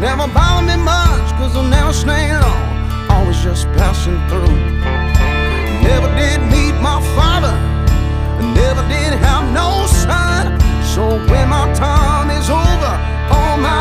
Never bothered me much, cause I never stayed long, always just passing through. Never did meet my father, never did have no son. So when my time is over, all my